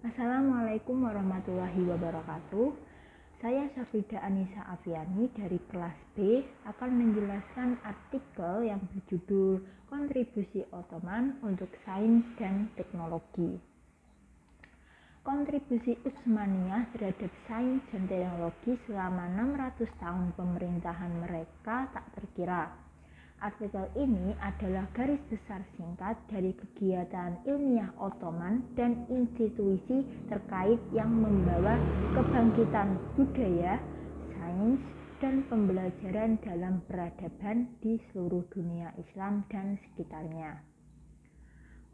Assalamualaikum warahmatullahi wabarakatuh. Saya Syafrida Anissa Afiani dari kelas B akan menjelaskan artikel yang berjudul Kontribusi Ottoman untuk Sains dan Teknologi. Kontribusi Utsmaniyah terhadap sains dan teknologi selama 600 tahun pemerintahan mereka tak terkira. Artikel ini adalah garis besar singkat dari kegiatan ilmiah Ottoman dan institusi terkait yang membawa kebangkitan budaya, sains, dan pembelajaran dalam peradaban di seluruh dunia Islam dan sekitarnya.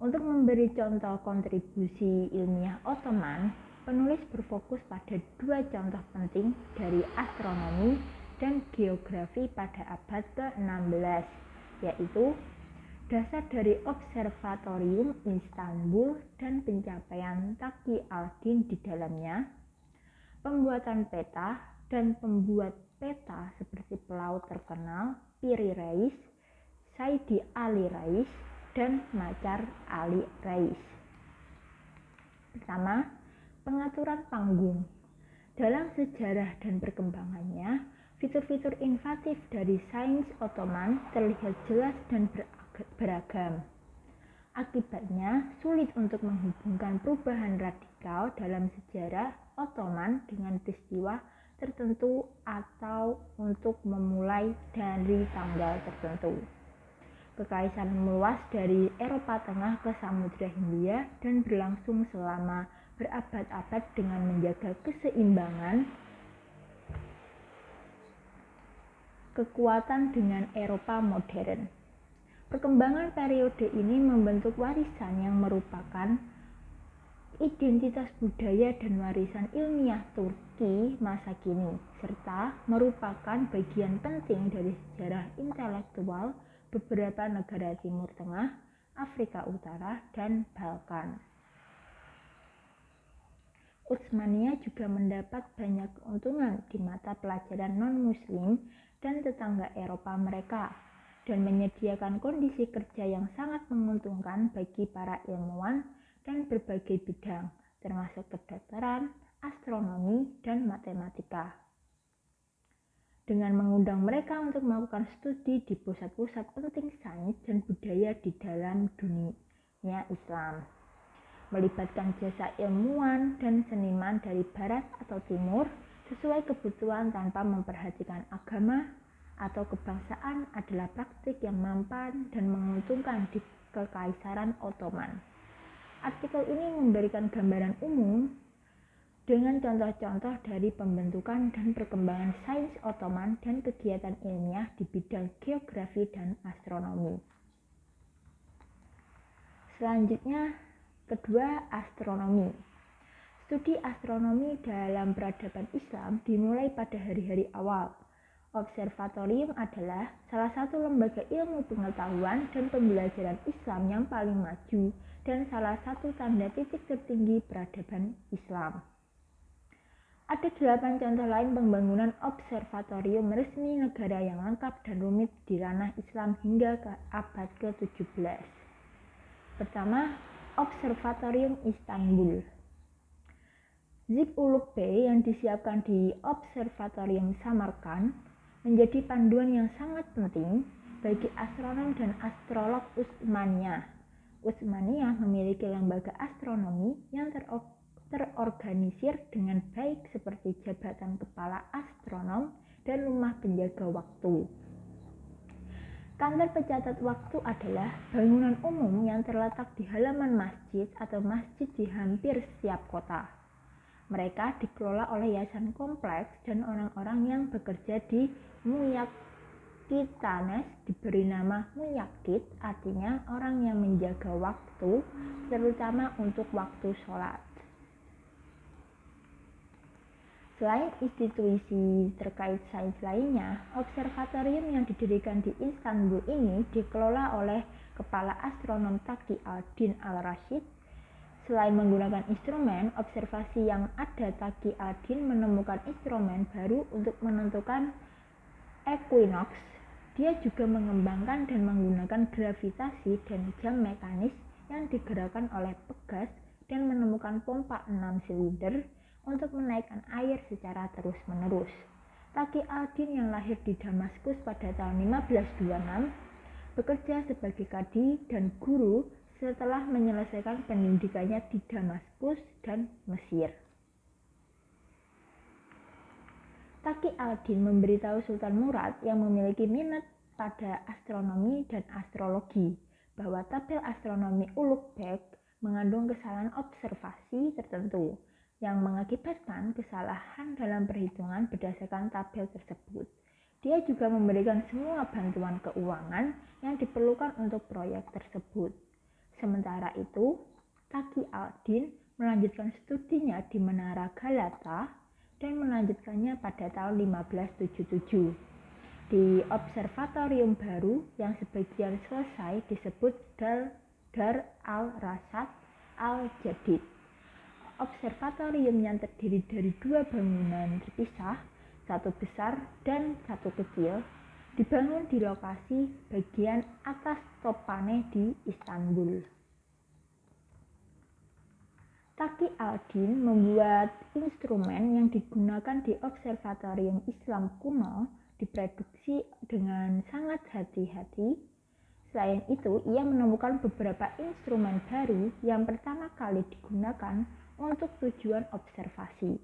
Untuk memberi contoh kontribusi ilmiah Ottoman, penulis berfokus pada dua contoh penting dari astronomi dan geografi pada abad ke-16, yaitu dasar dari Observatorium Istanbul dan pencapaian Taqi al-Din di dalamnya, pembuatan peta dan pembuat peta seperti pelaut terkenal Piri Reis, Saidi Ali Reis, dan Macar Ali Reis. Pertama, pengaturan panggung. Dalam sejarah dan perkembangannya, fitur-fitur inovatif dari sains Ottoman terlihat jelas dan beragam. Akibatnya, sulit untuk menghubungkan perubahan radikal dalam sejarah Ottoman dengan peristiwa tertentu atau untuk memulai dari tanggal tertentu. Kekaisaran meluas dari Eropa Tengah ke Samudra Hindia dan berlangsung selama berabad-abad dengan menjaga keseimbangan kekuatan dengan Eropa modern. Perkembangan periode ini membentuk warisan yang merupakan identitas budaya dan warisan ilmiah Turki masa kini, serta merupakan bagian penting dari sejarah intelektual beberapa negara Timur Tengah, Afrika Utara, dan Balkan. Utsmaniyah juga mendapat banyak keuntungan di mata pelajaran non-muslim dan tetangga Eropa mereka, dan menyediakan kondisi kerja yang sangat menguntungkan bagi para ilmuwan dan berbagai bidang, termasuk kedokteran, astronomi, dan matematika. Dengan mengundang mereka untuk melakukan studi di pusat-pusat penting sains dan budaya di dalam dunia Islam, melibatkan jasa ilmuwan dan seniman dari barat atau timur sesuai kebutuhan tanpa memperhatikan agama atau kebangsaan adalah praktik yang mampan dan menguntungkan di Kekaisaran Ottoman. Artikel ini memberikan gambaran umum dengan contoh-contoh dari pembentukan dan perkembangan sains Ottoman dan kegiatan ilmiah di bidang geografi dan astronomi. Selanjutnya, kedua, astronomi. Studi astronomi dalam peradaban Islam dimulai pada hari-hari awal. Observatorium adalah salah satu lembaga ilmu pengetahuan dan pembelajaran Islam yang paling maju dan salah satu tanda titik tertinggi peradaban Islam. Ada 8 contoh lain pembangunan observatorium resmi negara yang lengkap dan rumit di ranah Islam hingga ke abad ke-17. Pertama, Observatorium Istanbul. Zig-Uluk Bey yang disiapkan di Observatorium Samarkand menjadi panduan yang sangat penting bagi astronom dan astrolog Utsmaniyah. Utsmaniyah memiliki lembaga astronomi yang terorganisir dengan baik seperti jabatan kepala astronom dan rumah penjaga waktu. Kantor pencatat waktu adalah bangunan umum yang terletak di halaman masjid atau masjid di hampir setiap kota. Mereka dikelola oleh yayasan kompleks dan orang-orang yang bekerja di Muyakkitanes diberi nama Muyakkit, artinya orang yang menjaga waktu, terutama untuk waktu sholat. Selain institusi terkait sains lainnya, observatorium yang didirikan di Istanbul ini dikelola oleh kepala astronom Taqi al-Din al-Rashid. Selain menggunakan instrumen observasi yang ada, Taqi al-Din menemukan instrumen baru untuk menentukan equinox. Dia juga mengembangkan dan menggunakan gravitasi dan jam mekanis yang digerakkan oleh pegas dan menemukan pompa 6 silinder untuk menaikkan air secara terus-menerus. Taqi al-Din yang lahir di Damaskus pada tahun 1526 bekerja sebagai kadi dan guru setelah menyelesaikan pendidikannya di Damaskus dan Mesir. Taqi al-Din memberitahu Sultan Murad yang memiliki minat pada astronomi dan astrologi bahwa tabel astronomi Ulugh-Beg mengandung kesalahan observasi tertentu yang mengakibatkan kesalahan dalam perhitungan berdasarkan tabel tersebut. Dia juga memberikan semua bantuan keuangan yang diperlukan untuk proyek tersebut. Sementara itu, Taqi al-Din melanjutkan studinya di Menara Galata dan melanjutkannya pada tahun 1577 di observatorium baru yang sebagian selesai disebut Dar al-Rasad al-Jadid. Observatorium yang terdiri dari 2 bangunan terpisah, satu besar dan satu kecil, dibangun di lokasi bagian atas Tophané di Istanbul. Taqi al-Din membuat instrumen yang digunakan di observatorium Islam kuno diproduksi dengan sangat hati-hati. Selain itu, ia menemukan beberapa instrumen baru yang pertama kali digunakan untuk tujuan observasi.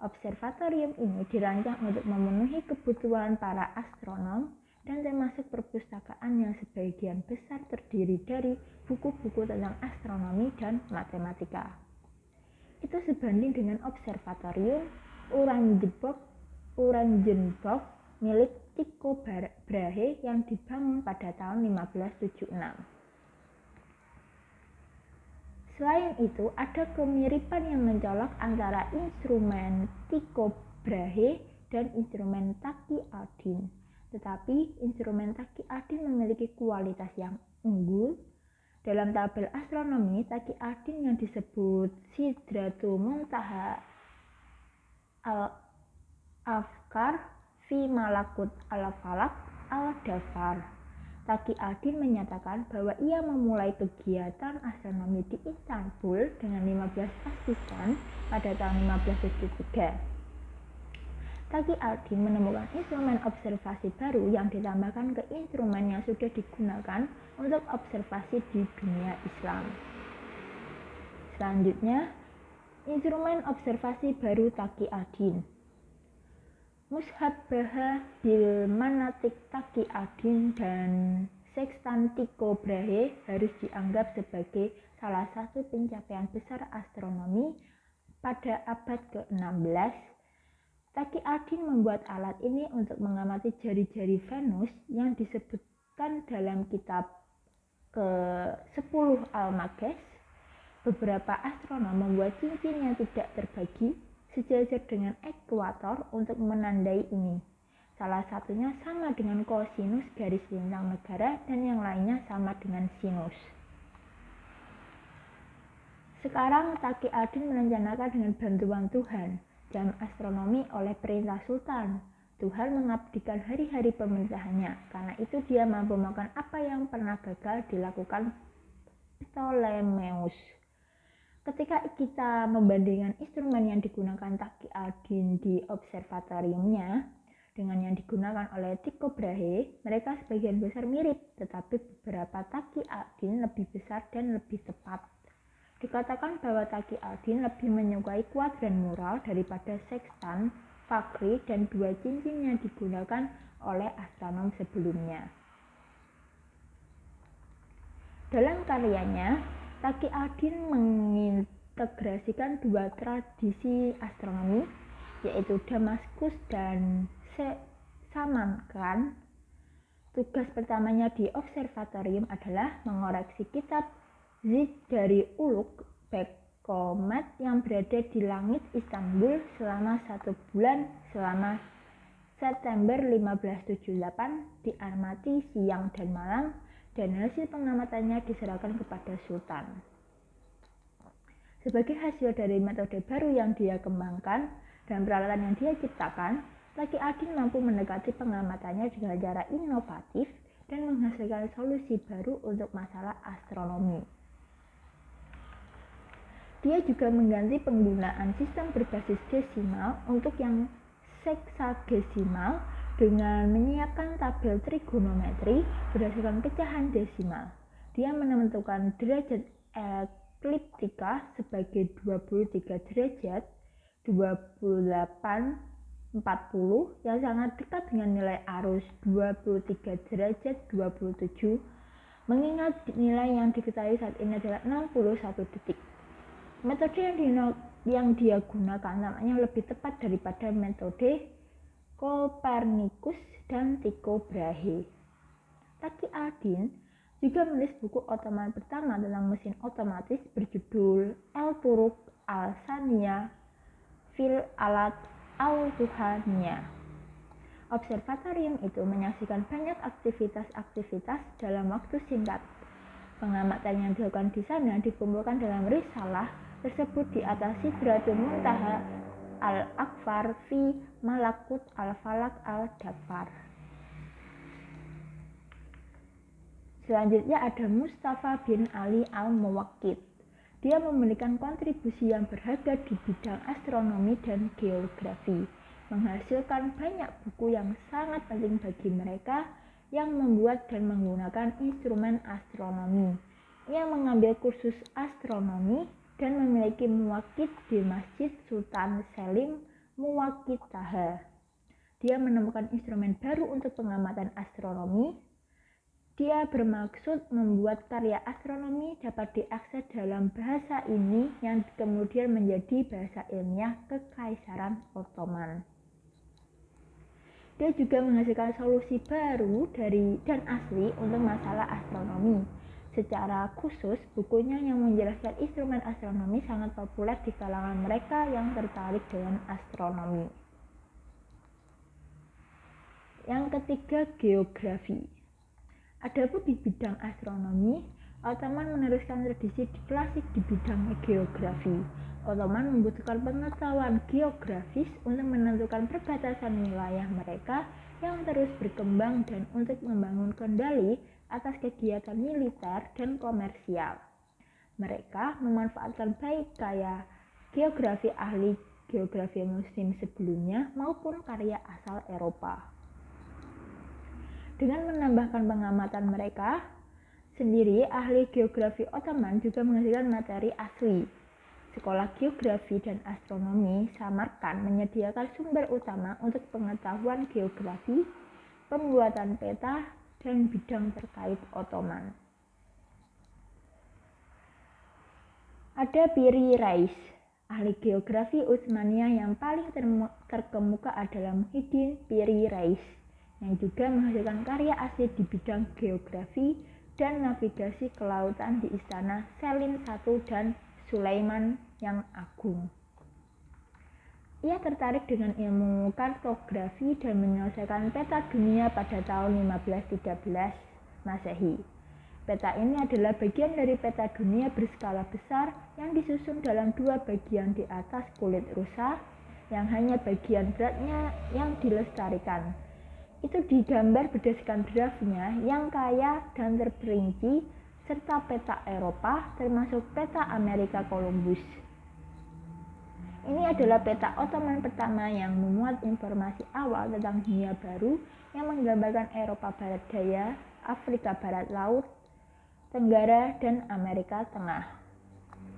Observatorium ini dirancang untuk memenuhi kebutuhan para astronom dan termasuk perpustakaan yang sebagian besar terdiri dari buku-buku tentang astronomi dan matematika. Itu sebanding dengan observatorium Uranienburg milik Tycho Brahe yang dibangun pada tahun 1576. Selain itu, ada kemiripan yang mencolok antara instrumen Tycho Brahe dan instrumen Taqi al-Din. Tetapi instrumen Taqi al-Din memiliki kualitas yang unggul. Dalam tabel astronomi, Taqi al-Din yang disebut Sidratul Muntaha al-Afkar fi Malakut al-Falak al-Dafar. Taqi al-Din menyatakan bahwa ia memulai kegiatan astronomi di Istanbul dengan 15 asisten pada tahun 1573. Taqi al-Din menemukan instrumen observasi baru yang ditambahkan ke instrumen yang sudah digunakan untuk observasi di dunia Islam. Selanjutnya, instrumen observasi baru Taqi al-Din. Mushabbah bil Manatik Taqi al-Din dan Sextant Tycho Brahe harus dianggap sebagai salah satu pencapaian besar astronomi pada abad ke-16. Taqi al-Din membuat alat ini untuk mengamati jari-jari Venus yang disebutkan dalam kitab ke-10 Al-Maghaz. Beberapa astronom membuat cincin yang tidak terbagi sejajar dengan ekuator untuk menandai ini. Salah satunya sama dengan kosinus garis lintang negara dan yang lainnya sama dengan sinus. Sekarang Taqi al-Din merencanakan dengan bantuan Tuhan jam astronomi oleh perintah Sultan. Tuhan mengabdikan hari-hari pemerintahannya, karena itu dia mampu melakukan apa yang pernah gagal dilakukan Ptolemeus. Ketika kita membandingkan instrumen yang digunakan Taqi al-Din di observatoriumnya dengan yang digunakan oleh Tycho Brahe, mereka sebagian besar mirip, tetapi beberapa Taqi al-Din lebih besar dan lebih tepat. Dikatakan bahwa Taqi al-Din lebih menyukai kuadran mural daripada sextant, fakri, dan 2 cincin yang digunakan oleh astronom sebelumnya. Dalam karyanya, Taqi al-Din mengintegrasikan 2 tradisi astronomi, yaitu Damaskus dan Samarkand. Tugas pertamanya di observatorium adalah mengoreksi kitab Zid dari Ulugh-Beg komet yang berada di langit Istanbul selama 1 bulan selama September 1578, diamati siang dan malam, dan hasil pengamatannya diserahkan kepada Sultan. Sebagai hasil dari metode baru yang dia kembangkan dan peralatan yang dia ciptakan, Taqi al-Din mampu mendekati pengamatannya dengan cara inovatif dan menghasilkan solusi baru untuk masalah astronomi. Dia juga mengganti penggunaan sistem berbasis desimal untuk yang seksagesimal dengan menyiapkan tabel trigonometri berdasarkan pecahan desimal. Dia menentukan derajat ekliptika sebagai 23 derajat 28 40 yang sangat dekat dengan nilai arus 23 derajat 27, mengingat nilai yang diketahui saat ini adalah 61 detik. Metode yang dia gunakan namanya lebih tepat daripada metode Copernicus dan Tycho Brahe. Taki Aldin juga menulis buku Ottoman pertama tentang mesin otomatis berjudul El Turuk al-Sania fil Alat al-Tuhania. Observatorium itu menyaksikan banyak aktivitas dalam waktu singkat. Pengamatan yang dilakukan di sana dikumpulkan dalam risalah tersebut di atas Sidratul Muntaha al-Akbar fi Malakut al-Falak al-Dakfar. Selanjutnya ada Mustafa bin Ali al-Muwaqqit. Dia memberikan kontribusi yang berharga di bidang astronomi dan geografi, menghasilkan banyak buku yang sangat penting bagi mereka yang membuat dan menggunakan instrumen astronomi. Ia mengambil kursus astronomi dan memiliki muwaqit di Masjid Sultan Selim Muwaqit Taha. Dia menemukan instrumen baru untuk pengamatan astronomi. Dia bermaksud membuat karya astronomi dapat diakses dalam bahasa ini yang kemudian menjadi bahasa ilmiah Kekaisaran Ottoman. Dia juga menghasilkan solusi baru dan asli untuk masalah astronomi. Secara khusus, bukunya yang menjelaskan instrumen astronomi sangat populer di kalangan mereka yang tertarik dengan astronomi. Yang ketiga, geografi. Adapun di bidang astronomi, Ottoman meneruskan tradisi klasik di bidang geografi. Ottoman membutuhkan pengetahuan geografis untuk menentukan perbatasan wilayah mereka yang terus berkembang dan untuk membangun kendali atas kegiatan militer dan komersial. Mereka memanfaatkan baik karya geografi ahli geografi muslim sebelumnya maupun karya asal Eropa. Dengan menambahkan pengamatan mereka sendiri, ahli geografi Ottoman juga menghasilkan materi asli. Sekolah Geografi dan Astronomi Samarkand menyediakan sumber utama untuk pengetahuan geografi, pembuatan peta, dan bidang terkait Ottoman. Ada Piri Reis. Ahli geografi Utsmania yang paling terkemuka adalah Muhyiddin Piri Reis, yang juga menghasilkan karya asli di bidang geografi dan navigasi kelautan di Istana Selim I dan Sulaiman yang Agung. Ia tertarik dengan ilmu kartografi dan menyelesaikan peta dunia pada tahun 1513 Masehi. Peta ini adalah bagian dari peta dunia berskala besar yang disusun dalam dua bagian di atas kulit rusa yang hanya bagian beratnya yang dilestarikan. Itu digambar berdasarkan draftnya yang kaya dan terperinci serta peta Eropa termasuk peta Amerika Columbus. Ini adalah peta Ottoman pertama yang memuat informasi awal tentang dunia baru yang menggambarkan Eropa Barat Daya, Afrika Barat Laut, Tenggara, dan Amerika Tengah.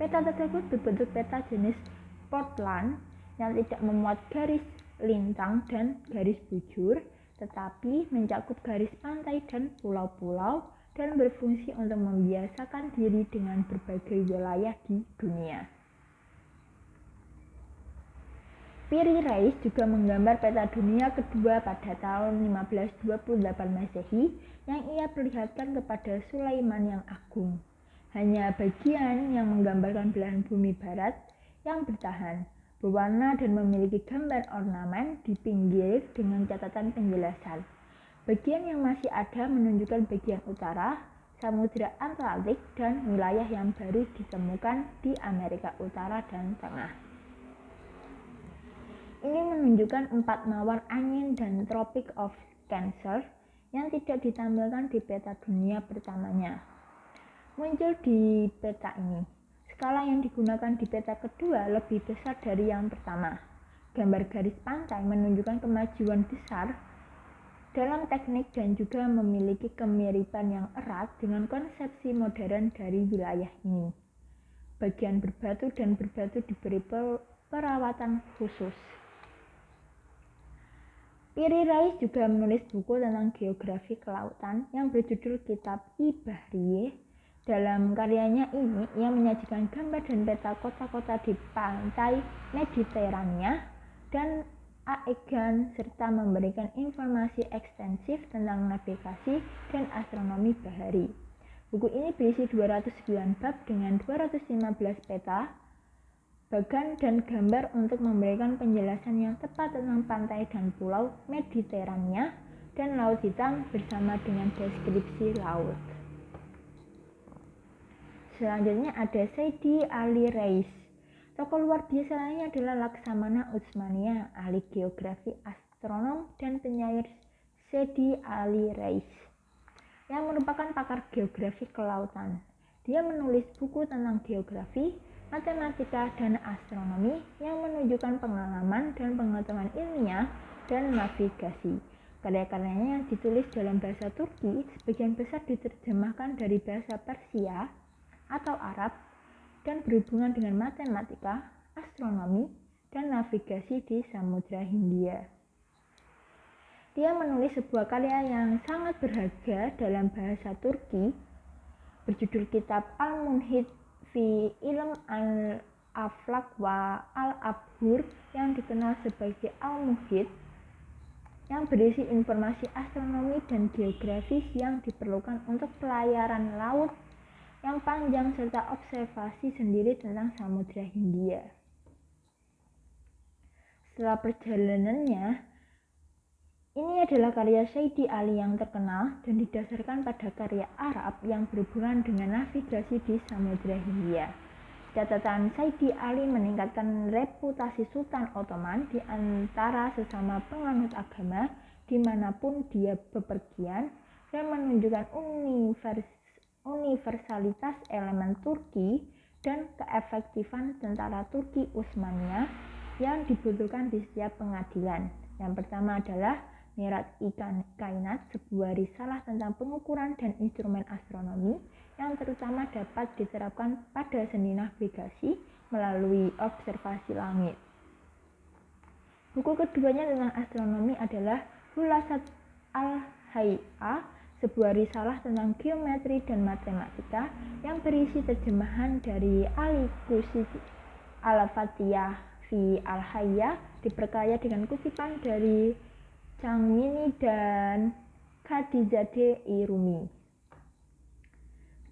Peta tersebut berbentuk peta jenis Portland yang tidak memuat garis lintang dan garis bujur, tetapi mencakup garis pantai dan pulau-pulau dan berfungsi untuk membiasakan diri dengan berbagai wilayah di dunia. Piri Reis juga menggambar peta dunia kedua pada tahun 1528 Masehi yang ia perlihatkan kepada Sulaiman yang Agung. Hanya bagian yang menggambarkan belahan bumi barat yang bertahan, berwarna dan memiliki gambar ornamen di pinggir dengan catatan penjelasan. Bagian yang masih ada menunjukkan bagian utara, Samudra Atlantik, dan wilayah yang baru ditemukan di Amerika Utara dan Tengah. Ini menunjukkan 4 mawar angin dan Tropic of Cancer yang tidak ditampilkan di peta dunia pertamanya. Muncul di peta ini. skala yang digunakan di peta kedua lebih besar dari yang pertama. Gambar garis pantai menunjukkan kemajuan besar dalam teknik dan juga memiliki kemiripan yang erat dengan konsepsi modern dari wilayah ini. Bagian berbatu dan berbatu diberi perawatan khusus. Piri Rais juga menulis buku tentang geografi kelautan yang berjudul Kitab Bahriye. Dalam karyanya ini, ia menyajikan gambar dan peta kota-kota di pantai Mediterania dan Aegean serta memberikan informasi ekstensif tentang navigasi dan astronomi bahari. Buku ini berisi 209 bab dengan 215 peta, bagan dan gambar untuk memberikan penjelasan yang tepat tentang pantai dan pulau Mediterania dan Laut Hitam bersama dengan deskripsi laut. Selanjutnya ada Saidi Ali Rais. Tokoh luar biasa lainnya adalah Laksamana Utsmania, ahli geografi, astronom, dan penyair Saidi Ali Rais, yang merupakan pakar geografi kelautan. Dia menulis buku tentang geografi, matematika, dan astronomi yang menunjukkan pengalaman dan pengetahuan ilmiah dan navigasi. Karya-karyanya yang ditulis dalam bahasa Turki sebagian besar diterjemahkan dari bahasa Persia atau Arab dan berhubungan dengan matematika, astronomi, dan navigasi di Samudra Hindia. Dia menulis sebuah karya yang sangat berharga dalam bahasa Turki berjudul Kitab Al-Munhit fi Ilm Al-Aflak wa Al-Abhur yang dikenal sebagai Al-Muhit, yang berisi informasi astronomi dan geografis yang diperlukan untuk pelayaran laut yang panjang serta observasi sendiri tentang Samudra Hindia. Setelah perjalanannya, ini adalah karya Saidi Ali yang terkenal dan didasarkan pada karya Arab yang berhubungan dengan navigasi di Samudra Hindia. Catatan Saidi Ali meningkatkan reputasi Sultan Ottoman di antara sesama penganut agama dimanapun dia bepergian dan menunjukkan universalitas elemen Turki dan keefektifan tentara Turki Utsmaniyah yang dibutuhkan di setiap pengadilan. Yang pertama adalah Mirat Kainat, sebuah risalah tentang pengukuran dan instrumen astronomi yang terutama dapat diterapkan pada seni navigasi melalui observasi langit. Buku keduanya tentang astronomi adalah Hulasat Al-Hay'a, sebuah risalah tentang geometri dan matematika yang berisi terjemahan dari Al-Qusi Al-Fatihah fi Al-Hayya, diperkaya dengan kutipan dari Changmini dan Khadijadeh Rumi.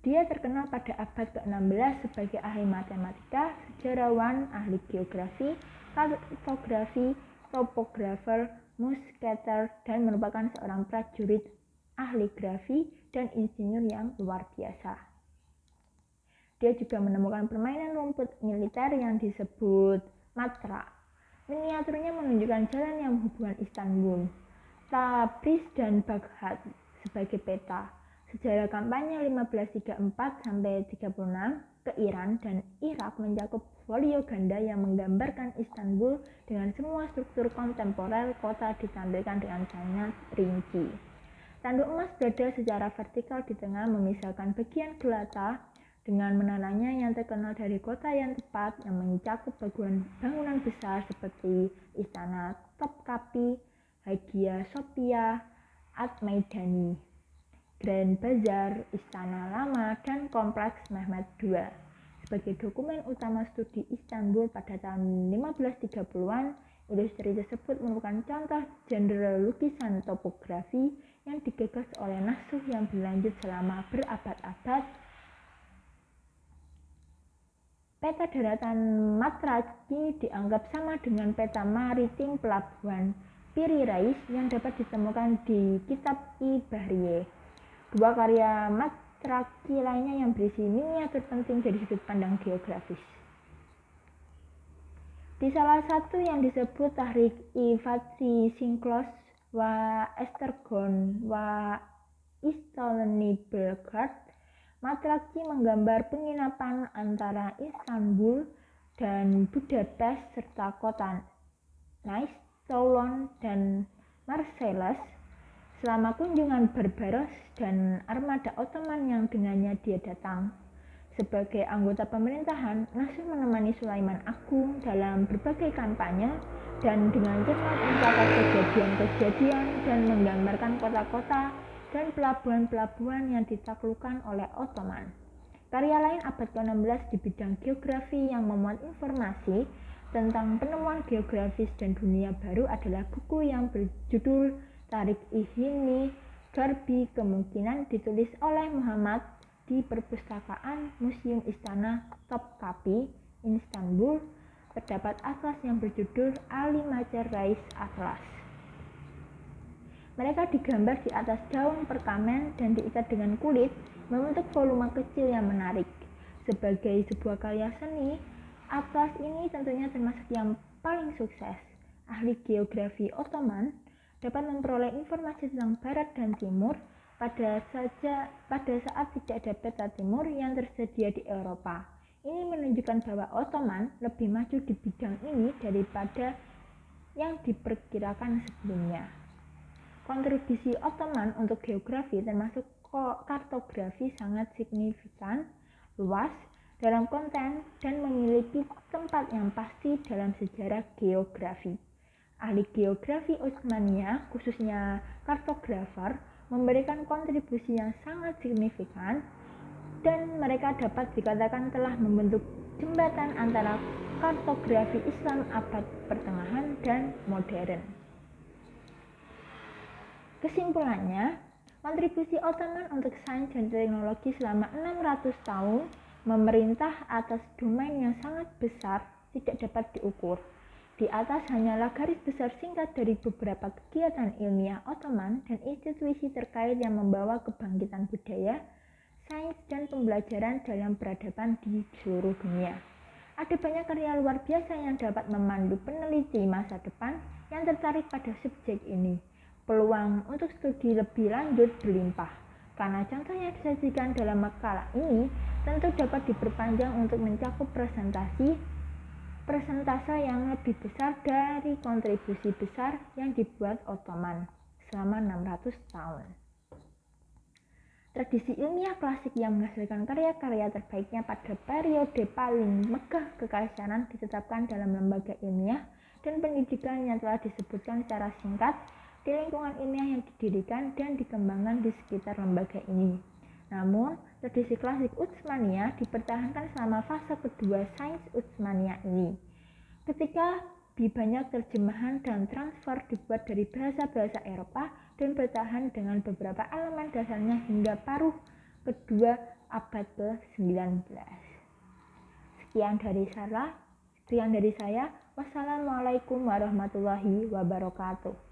Dia terkenal pada abad ke-16 sebagai ahli matematika, sejarawan, ahli geografi, kartografi, topografer, musketer, dan merupakan seorang prajurit, ahli grafi, dan insinyur yang luar biasa. Dia juga menemukan permainan rumput militer yang disebut matra. Miniaturnya menunjukkan jalan yang menghubungkan Istanbul, Tabriz, dan Baghdad sebagai peta. Sejarah kampanye 1534-36 ke Iran dan Irak mencakup folio ganda yang menggambarkan Istanbul dengan semua struktur kontemporer kota ditampilkan dengan sangat rinci. Tanduk emas berada secara vertikal di tengah memisahkan bagian gelata dengan menaranya yang terkenal dari kota yang tepat yang mencakup bangunan besar seperti Istana Topkapi, Hagia Sophia, At-Maidani, Grand Bazar, Istana Lama, dan Kompleks Mehmet II. Sebagai dokumen utama studi Istanbul pada tahun 1530-an, industri tersebut merupakan contoh genre lukisan topografi yang digagas oleh Nasuh yang berlanjut selama berabad-abad. Peta daratan Matraki dianggap sama dengan peta maritim pelabuhan Piri Rais yang dapat ditemukan di Kitab Bahriye. Dua karya Matraki lainnya yang berisi miniatur penting dari sudut pandang geografis. Di salah satu yang disebut Tahrik Fatri Sinklos wa Estergon wa Istolni Belgrad, Matraki menggambar penginapan antara Istanbul dan Budapest serta kota Nice, Toulon, dan Marseille selama kunjungan Barbaros dan armada Ottoman yang dengannya dia datang. Sebagai anggota pemerintahan, Nasir menemani Sulaiman Agung dalam berbagai kampanye dan dengan cermat mencatat kejadian-kejadian dan menggambarkan kota-kota dan pelabuhan-pelabuhan yang ditaklukkan oleh Ottoman. Karya lain abad ke-16 di bidang geografi yang memuat informasi tentang penemuan geografis dan dunia baru adalah buku yang berjudul Tarikh-i-Hilmi Garbi, kemungkinan ditulis oleh Muhammad di perpustakaan Museum Istana Topkapi, Istanbul. Terdapat atlas yang berjudul Ali Macer Rais Atlas. Mereka digambar di atas daun perkamen dan diikat dengan kulit, membentuk volume kecil yang menarik. Sebagai sebuah karya seni, atlas ini tentunya termasuk yang paling sukses. Ahli geografi Ottoman dapat memperoleh informasi tentang barat dan timur pada saat tidak ada peta timur yang tersedia di Eropa. Ini menunjukkan bahwa Ottoman lebih maju di bidang ini daripada yang diperkirakan sebelumnya. Kontribusi Ottoman untuk geografi termasuk kartografi sangat signifikan, luas dalam konten, dan memiliki tempat yang pasti dalam sejarah geografi. Ahli geografi Utsmania, khususnya kartografer, memberikan kontribusi yang sangat signifikan, dan mereka dapat dikatakan telah membentuk jembatan antara kartografi Islam abad pertengahan dan modern. Kesimpulannya, kontribusi Ottoman untuk sains dan teknologi selama 600 tahun memerintah atas domain yang sangat besar tidak dapat diukur. Di atas hanyalah garis besar singkat dari beberapa kegiatan ilmiah Ottoman dan institusi terkait yang membawa kebangkitan budaya, sains, dan pembelajaran dalam peradaban di seluruh dunia. Ada banyak karya luar biasa yang dapat memandu peneliti masa depan yang tertarik pada subjek ini. Peluang untuk studi lebih lanjut berlimpah, karena contoh yang disajikan dalam makalah ini tentu dapat diperpanjang untuk mencakup persentase yang lebih besar dari kontribusi besar yang dibuat Ottoman selama 600 tahun. Tradisi ilmiah klasik yang menghasilkan karya-karya terbaiknya pada periode paling megah kekaisaran ditetapkan dalam lembaga ilmiah dan pendidikan yang telah disebutkan secara singkat di lingkungan ilmiah yang didirikan dan dikembangkan di sekitar lembaga ini. Namun, tradisi klasik Utsmania dipertahankan selama fase kedua sains Utsmania ini. Ketika banyak terjemahan dan transfer dibuat dari bahasa-bahasa Eropa dan bertahan dengan beberapa elemen dasarnya hingga paruh kedua abad ke-19. Sekian dari saya. Wassalamualaikum warahmatullahi wabarakatuh.